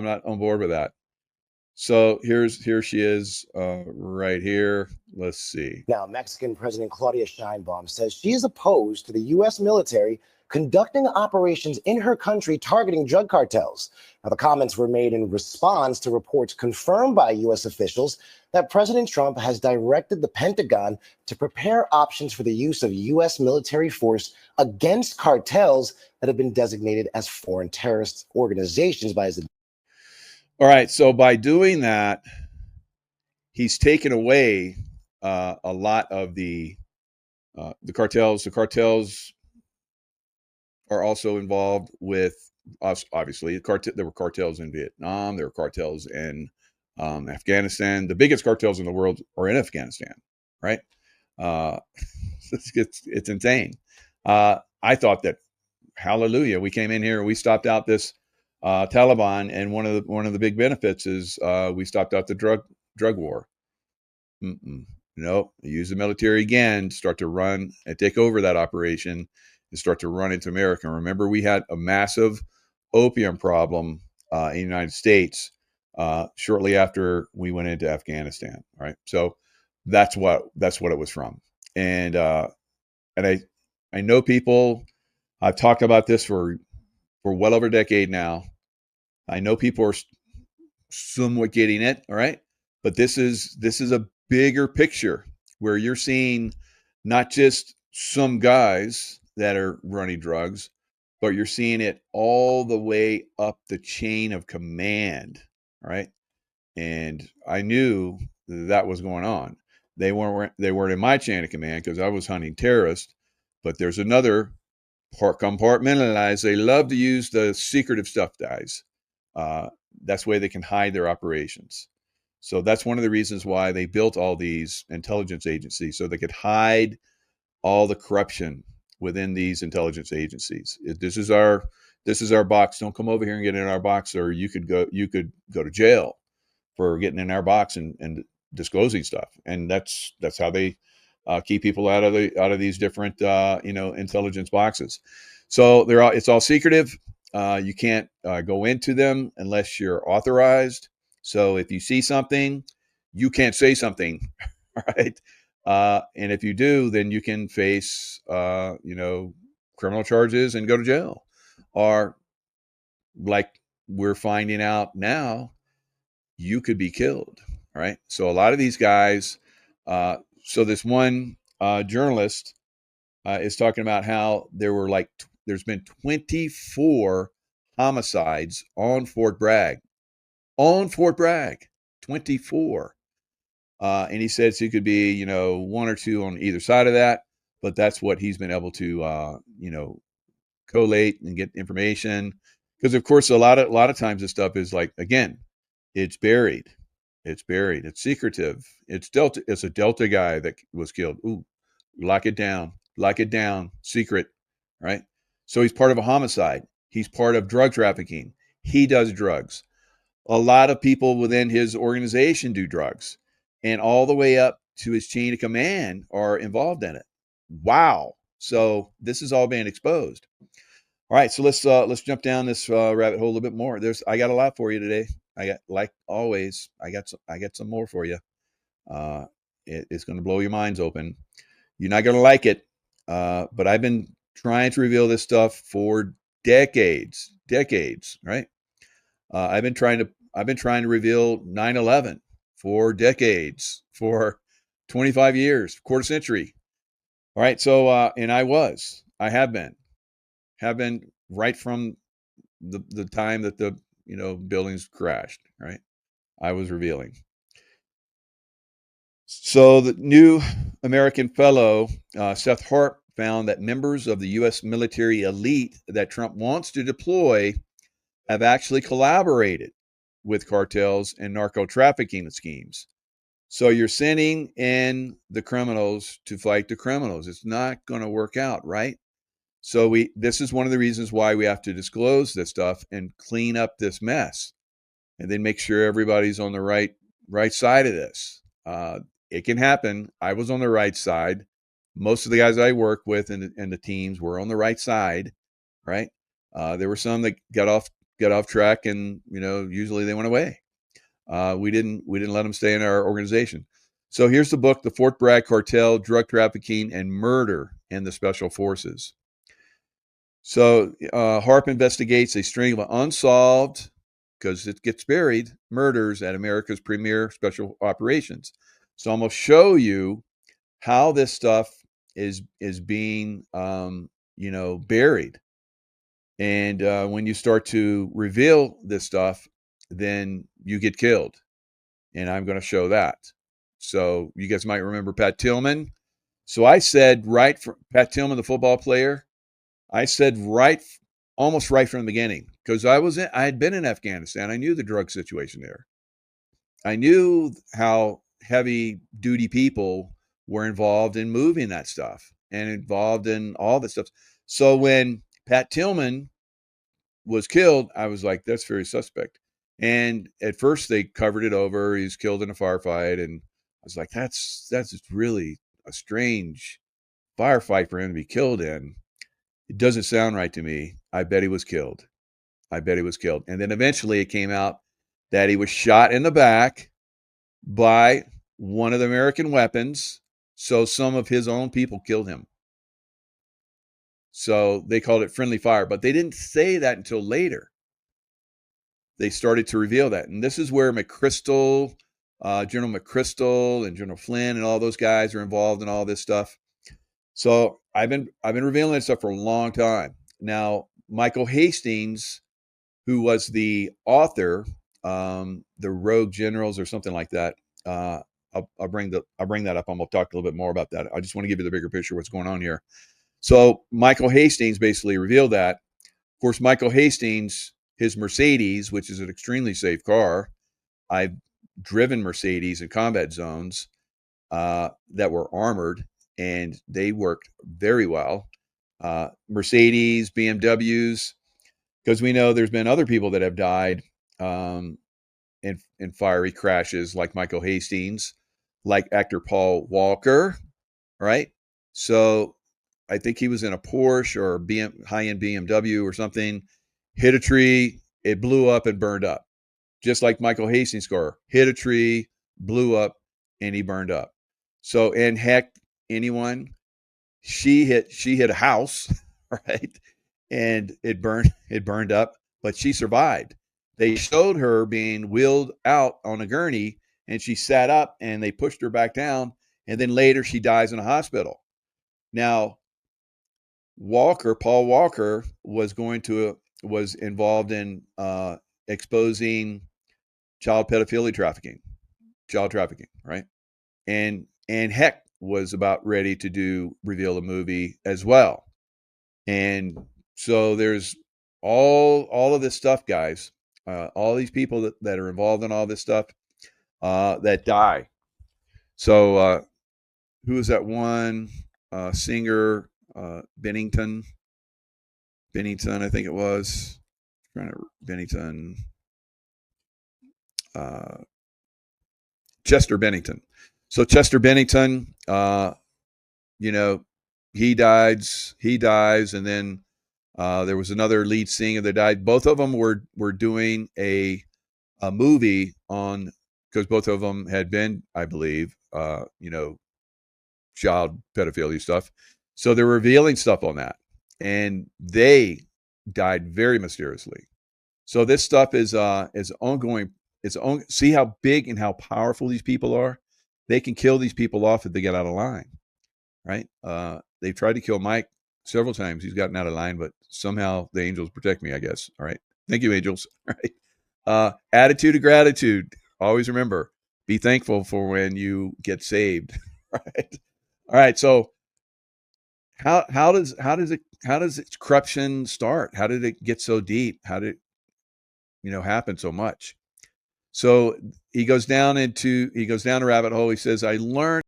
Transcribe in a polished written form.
not on board with that. So here she is, right here. Let's see. Now, Mexican President Claudia Sheinbaum says she is opposed to the U.S. military conducting operations in her country targeting drug cartels. Now, the comments were made in response to reports confirmed by U.S. officials that President Trump has directed the Pentagon to prepare options for the use of U.S. military force against cartels that have been designated as foreign terrorist organizations by his. All right. So by doing that, he's taken away a lot of the cartels. The cartels are also involved with us. Obviously, there were cartels in Vietnam. There were cartels in Afghanistan. The biggest cartels in the world are in Afghanistan, right? It's insane. I thought that, hallelujah, we came in here, we stopped out this Taliban, and one of the big benefits is we stopped out the drug war. No, use the military again, start to run and take over that operation and start to run into America. And remember, we had a massive opium problem in the United States shortly after we went into Afghanistan. Right, so that's what it was from. And I know people. I've talked about this for well over a decade now. I know people are somewhat getting it. All right, but this is a bigger picture where you're seeing not just some guys that are running drugs, but you're seeing it all the way up the chain of command. All right, and I knew that was going on. They weren't in my chain of command because I was hunting terrorists, but there's another part, compartmentalized. They love to use the secretive stuff, guys. That's the way they can hide their operations. So that's one of the reasons why they built all these intelligence agencies, so they could hide all the corruption within these intelligence agencies. This is our box. Don't come over here and get in our box, or you could go to jail for getting in our box and disclosing stuff. And that's how they keep people out of these different intelligence boxes. So it's all secretive. You can't go into them unless you're authorized. So if you see something, you can't say something, right? And if you do, then you can face, criminal charges and go to jail. Or, like we're finding out now, you could be killed, right? So a lot of these guys. So this one journalist is talking about how there's been 24 homicides on Fort Bragg. On Fort Bragg, 24. And he says he could be, one or two on either side of that, but that's what he's been able to, collate and get information. Because of course, a lot of times this stuff is like, again, it's buried. It's secretive. It's a Delta guy that was killed. Ooh, lock it down, secret, right? So he's part of a homicide. He's part of drug trafficking. He does drugs. A lot of people within his organization do drugs, and all the way up to his chain of command are involved in it. Wow. So this is all being exposed. All right, so let's jump down this rabbit hole a little bit more. I got a lot for you today. I got, like always, I got some more for you. It's going to blow your minds open. You're not going to like it, but I've been trying to reveal this stuff for decades, right? I've been trying to reveal 9/11 for decades, for 25 years, quarter century. All right, so and I have been right from the time that the buildings crashed. Right, I was revealing. So the new American fellow, Seth Hart, found that members of the U.S. military elite that Trump wants to deploy have actually collaborated with cartels and narco trafficking schemes. So you're sending in the criminals to fight the criminals. It's not going to work out, right? So this is one of the reasons why we have to disclose this stuff and clean up this mess, and then make sure everybody's on the right side of this. It can happen. I was on the right side. Most of the guys I work with and the teams were on the right side, right? There were some that got off got off track, and usually they went away. We didn't let them stay in our organization. So here's the book, The Fort Bragg Cartel, Drug Trafficking and Murder in the Special Forces. So Harp investigates a string of unsolved, because it gets buried, murders at America's premier special operations. So I'm going to show you how this stuff is being buried. And when you start to reveal this stuff, then you get killed. And I'm going to show that. So you guys might remember Pat Tillman. So I said Pat Tillman, the football player, I said almost right from the beginning, because I had been in Afghanistan. I knew the drug situation there. I knew how heavy duty people were involved in moving that stuff and involved in all this stuff. So when Pat Tillman was killed, I was like, that's very suspect. And at first they covered it over. He was killed in a firefight. And I was like, that's really a strange firefight for him to be killed in. It doesn't sound right to me. I bet he was killed. And then eventually it came out that he was shot in the back by one of the American weapons. So some of his own people killed him. So they called it friendly fire, but they didn't say that until later. They started to reveal that. And this is where McChrystal, General McChrystal and General Flynn and all those guys are involved in all this stuff. So I've been revealing that stuff for a long time. Now, Michael Hastings, who was the author, the Rogue Generals or something like that. I'll bring that up. I'm going to talk a little bit more about that. I just want to give you the bigger picture of what's going on here. So Michael Hastings basically revealed that. Of course, Michael Hastings, his Mercedes, which is an extremely safe car. I've driven Mercedes in combat zones that were armored, and they worked very well. Mercedes, BMWs, because we know there's been other people that have died in fiery crashes, like Michael Hastings, like actor Paul Walker, right? So I think he was in a Porsche or high-end BMW or something, hit a tree, it blew up and burned up. Just like Michael Hastings' car, hit a tree, blew up, and he burned up. So, and heck, she hit a house, right? And it burned up, but she survived. They showed her being wheeled out on a gurney, and she sat up, and they pushed her back down, and then later she dies in a hospital. Now, Paul Walker, was involved in exposing child trafficking, right? And Heck was about ready to reveal a movie as well. And so there's all of this stuff, guys. All these people that are involved in all this stuff that die. So who was that one singer? Bennington, I think it was. Bennington. Chester Bennington. So Chester Bennington, he dies, and then there was another lead singer that died. Both of them were doing a movie on, because both of them had been, I believe, child pedophilia stuff. So they're revealing stuff on that, and they died very mysteriously. So this stuff is ongoing. See how big and how powerful these people are. They can kill these people off if they get out of line, right? They've tried to kill Mike several times. He's gotten out of line, but somehow the angels protect me, I guess. All right. Thank you, angels. All right. Attitude of gratitude. Always remember, be thankful for when you get saved. Right. All right. So how does corruption start? How did it get so deep? How did it happen so much? So he goes down a rabbit hole. He says, I learned